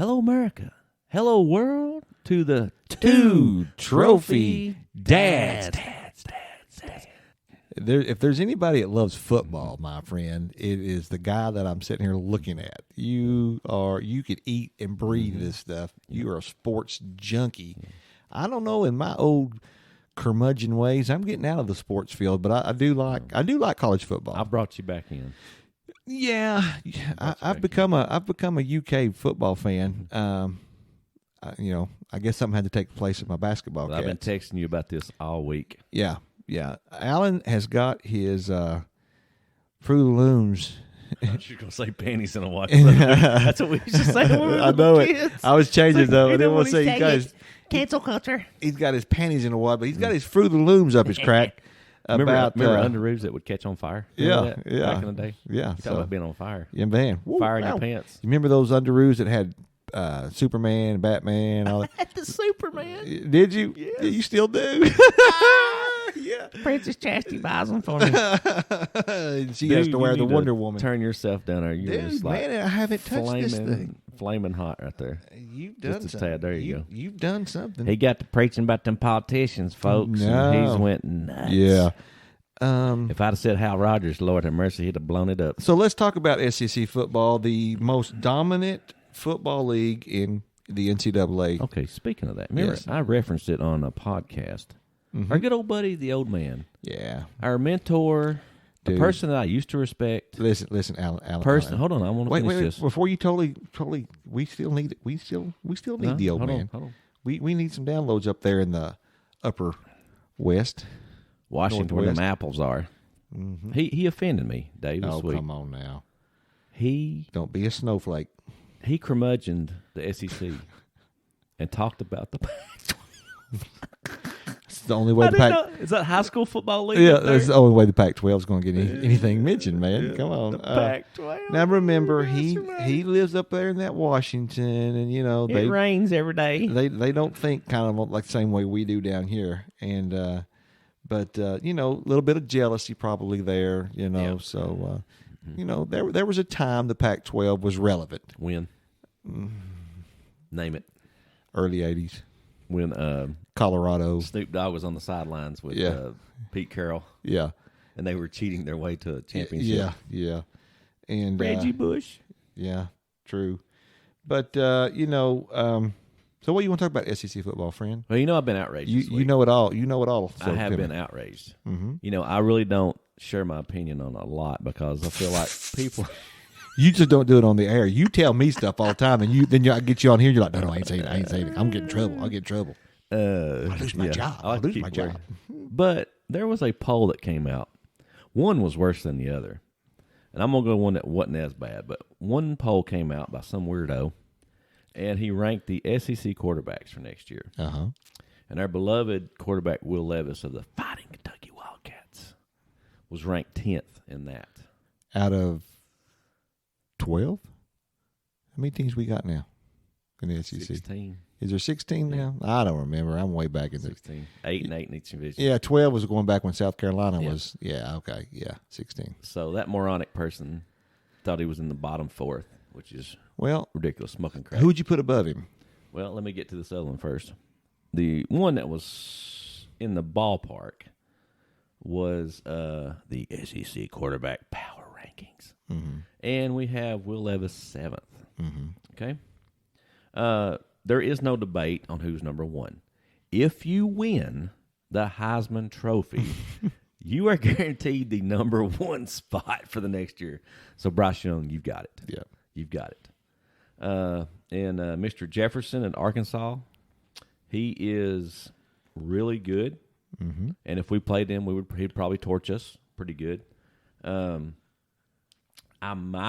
Hello, America. Hello, world. To the two trophy dads. If there's anybody that loves football, my friend, it is the guy that I'm sitting here looking at. You could eat and breathe this stuff. You are a sports junkie. I don't know, in my old curmudgeon ways, I'm getting out of the sports field, but I do like college football. I brought you back in. Yeah, I've become a UK football fan. I guess something had to take place at my basketball. Well, I've been texting you about this all week. Yeah. Alan has got his Fruit of the Looms. I thought you were going to say panties in a watch. That's what we used to say when we were I know kids. it. I was changing though. I didn't want to say he's got his cancel culture. He's got his panties in a wad, but he's got his Fruit of the Looms up his crack. Remember underoos that would catch on fire? Yeah. Back in the day? Yeah. You talk about being on fire. Yeah, man. Fire in your pants. You remember those underoos that had Superman, Batman, all that? The Superman. Did you? Yes. Yeah, you still do? Yeah. Princess Chastity buys them for me. She has to wear the Wonder Woman. Turn yourself down there. You're Dude, just like man, I haven't touched this thing. Flaming hot right there. You've done Just a something. tad. There you go. You've done something. He got to preaching about them politicians, folks. No. And he's went nuts. Yeah. If I'd have said Hal Rogers, Lord have mercy, he'd have blown it up. So let's talk about SEC football, the most dominant football league in the NCAA. Okay, speaking of that, remember Yes. I referenced it on a podcast. Our good old buddy, the old man, Yeah. our mentor, the Dude. person that I used to respect. Listen, Alan. Person, hold on, I want to Wait, finish wait, this. before you totally. We still need No, the old hold on, man. hold on. We need some downloads up there in the upper west. Washington, where them Northwest. apples are. He offended me, Dave, this Oh, week. come on now! He Don't be a snowflake. curmudgeoned the SEC and talked about the. It's the only way the Pac. Is that high school football league? Yeah, up there? that's the only way the Pac-12 is going to get anything mentioned, man. Come on. Pac-12. Now remember, he lives up there in that Washington, and It rains every day. they don't think kind of like the same way we do down here, and but a little bit of jealousy probably there, Yeah. So there was a time the Pac-12 was relevant, When? Name it. early '80s, When Colorado, Snoop Dogg was on the sidelines with Yeah. Pete Carroll, yeah, and they were cheating their way to a championship. yeah, and Reggie Bush. yeah, true, but so what you want to talk about SEC football, friend? Well, I've been outraged. this You week. know it all. You know it all. So I have tell me. been outraged. I really don't share my opinion on a lot because I feel like people. You just don't do it on the air. You tell me stuff all the time, and then I get you on here. And you're like, no, I ain't saying it. I'm getting in trouble. I'll get in trouble. I'll lose my job. I like I'll to lose keep my job. working. But there was a poll that came out. One was worse than the other. And I'm going to go one that wasn't as bad. But one poll came out by some weirdo, and he ranked the SEC quarterbacks for next year. Uh-huh. And our beloved quarterback, Will Levis of the Fighting Kentucky Wildcats, was ranked 10th in that. Out of 12? How many teams we got now in the SEC? 16. Is there 16 now? I don't remember. I'm way back in the 16. 8 and 8 in each division. Yeah, 12 was going back when South Carolina Yeah. was. Yeah, okay. Yeah, 16. So that moronic person thought he was in the bottom fourth, which is Well, ridiculous, smoking crack. who'd you put above him? Well, let me get to this other one first. The one that was in the ballpark was the SEC quarterback power rankings. And we have Will Levis 7th. Okay? There is no debate on who's number one. If you win the Heisman Trophy, you are guaranteed the number one spot for the next year. So, Bryce Young, you've got it. Yeah. You've got it. And Mr. Jefferson in Arkansas, he is really good. And if we played him, he'd probably torch us pretty good. I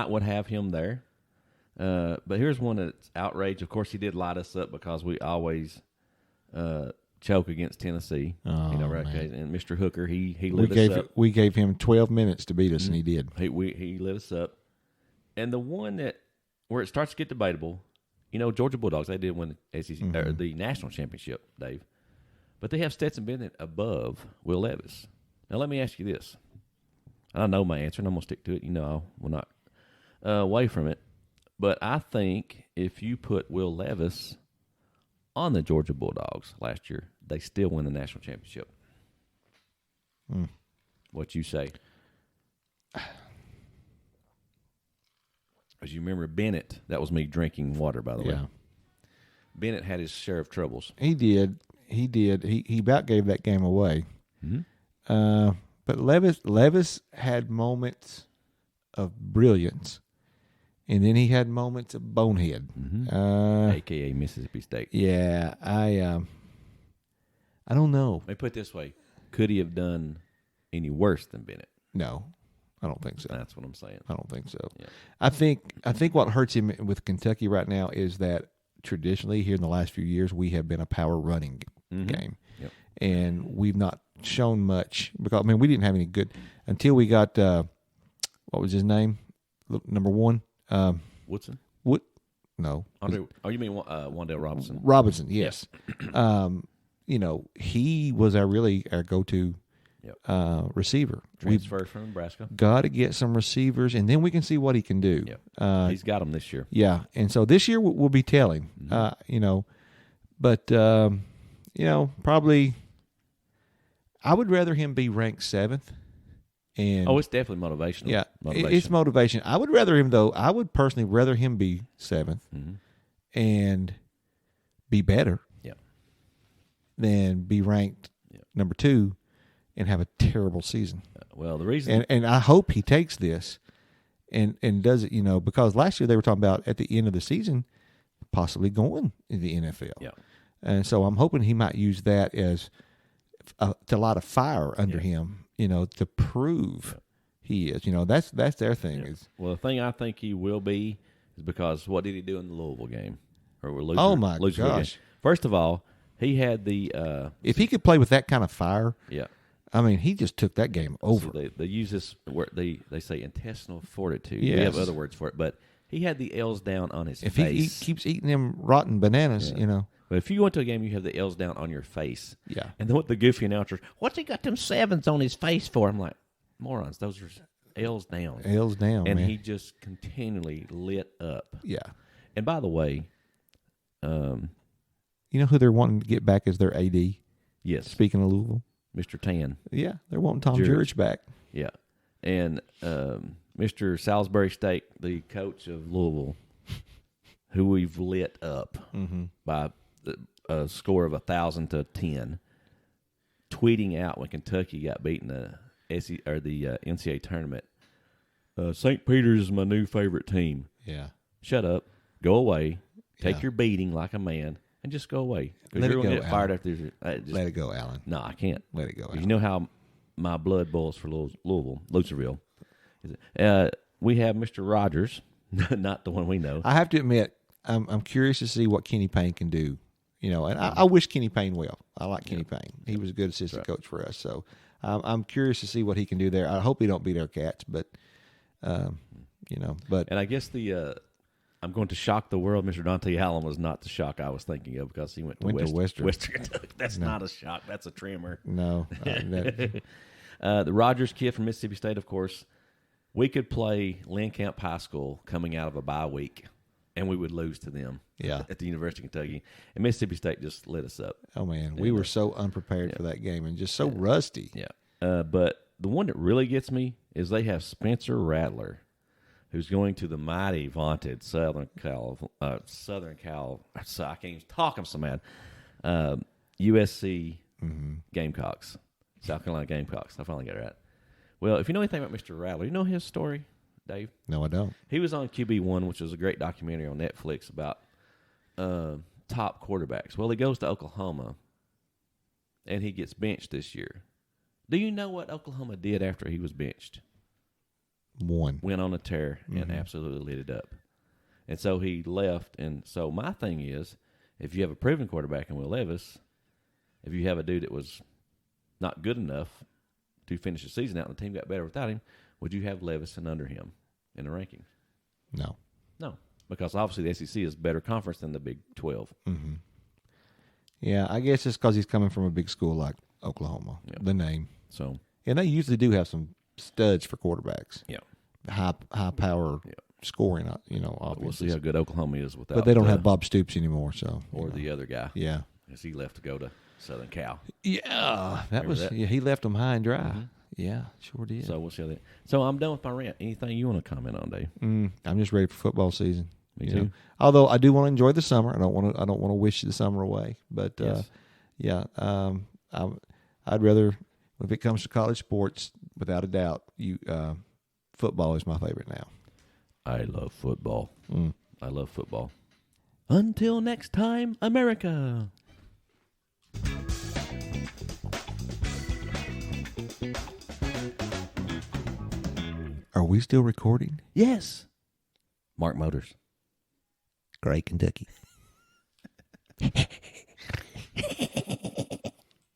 would have him there. But here's one that's outrage. Of course, he did light us up because we always choke against Tennessee. Oh, right? man. And Mr. Hooker, he lit us up. We gave him 12 minutes to beat us, and he did. He lit us up. And the one where it starts to get debatable, Georgia Bulldogs, they did win the SEC or the national championship, Dave. But they have Stetson Bennett above Will Levis. Now, let me ask you this. I know my answer, and I'm going to stick to it. I will not away from it. But I think if you put Will Levis on the Georgia Bulldogs last year, they still win the national championship. What you say? As you remember, Bennett, that was me drinking water, by the way. Bennett had his share of troubles. He did. He about gave that game away. But Levis had moments of brilliance, and then he had moments of bonehead, a.k.a. Mississippi State. Yeah, I don't know. Let me put it this way: could he have done any worse than Bennett? No, I don't think so. That's what I'm saying. I don't think so. Yeah. I think what hurts him with Kentucky right now is that traditionally here in the last few years we have been a power running game, and we've not shown much because we didn't have any good until we got what was his name, number one, Woodson. No. Oh, you mean Wandale Robinson? Robinson, yes. He was our go-to receiver. Transfer from Nebraska. Got to get some receivers, and then we can see what he can do. He's got them this year. Yeah, and so this year we'll be telling. But probably I would rather him be ranked 7th. And it's definitely motivational. Yeah, it's motivation. I would rather him though. I would personally rather him be 7th and be better. Than be ranked number 2 and have a terrible season. Well, the reason and I hope he takes this and does it. Because last year they were talking about at the end of the season possibly going in the NFL. Yeah, and so I'm hoping he might use that as to light a fire under him. To prove he is. That's their thing. Well, the thing I think he will be is because what did he do in the Louisville game? Oh my gosh! Game? First of all, he had the. If he could play with that kind of fire, yeah. He just took that game over. So they use this word they say intestinal fortitude. Yes. We have other words for it, but he had the L's down on his face. If he keeps eating them rotten bananas, But if you go into a game, you have the L's down on your face. Yeah. And then what the goofy announcers, what's he got them 7s on his face for? I'm like, morons, those are L's down. L's down, and man. he just continually lit up. Yeah. And by the way, you know who they're wanting to get back as their AD? Yes. Speaking of Louisville. Mr. Tan. Yeah, they're wanting Tom Jurich back. Yeah. And Mr. Salisbury State, the coach of Louisville, who we've lit up by a score of 1,000-10, tweeting out when Kentucky got beaten the NCAA tournament. St. Peter's is my new favorite team. Yeah. Shut up. Go away. Take your beating like a man and just go away. Because you're going to get fired after. Let it go, Alan. No, I can't. Let it go, Alan. You know how my blood boils for Louisville. We have Mr. Rogers, not the one we know. I have to admit, I'm curious to see what Kenny Payne can do. And I wish Kenny Payne well. I like Kenny Payne. He was a good assistant coach for us. So I'm curious to see what he can do there. I hope he don't beat our Cats, but but and I guess I'm going to shock the world. Mr. Dante Allen was not the shock I was thinking of because he went to Western Kentucky. That's not a shock. That's a trimmer. No. The Rogers kid from Mississippi State, of course. We could play Lynn Camp High School coming out of a bye week, and we would lose to them at the University of Kentucky. And Mississippi State just lit us up. Oh, man. We were so unprepared for that game and just so rusty. Yeah. But the one that really gets me is they have Spencer Rattler, who's going to the mighty vaunted Southern Cal. I can't even talk. I'm so mad. USC Gamecocks, South Carolina Gamecocks. I finally got it right. Well, if you know anything about Mr. Rattler, you know his story, Dave? No, I don't. He was on QB1, which was a great documentary on Netflix about top quarterbacks. Well, he goes to Oklahoma, and he gets benched this year. Do you know what Oklahoma did after he was benched? Went on a tear and absolutely lit it up. And so he left. And so my thing is, if you have a proven quarterback in Will Levis, if you have a dude that was not good enough to finish the season out and the team got better without him, would you have Levis and under him in the rankings? No. No, because obviously the SEC is a better conference than the Big 12. Mm-hmm. Yeah, I guess it's because he's coming from a big school like Oklahoma, the name. So, and they usually do have some studs for quarterbacks. Yeah. High power scoring, offenses. We'll see how good Oklahoma is without. But they don't have Bob Stoops anymore, so or the other guy. Yeah, because he left to go to Southern Cal. Yeah, Remember that? Yeah, he left them high and dry. Yeah, sure did. So we'll see how that. So I'm done with my rant. Anything you want to comment on, Dave? I'm just ready for football season. Me too. Although I do want to enjoy the summer. I don't want to wish the summer away. But Yes. I'd rather, if it comes to college sports, without a doubt, football is my favorite now. I love football. I love football. Until next time, America. Are we still recording? Yes. Mark Motors. Great Kentucky.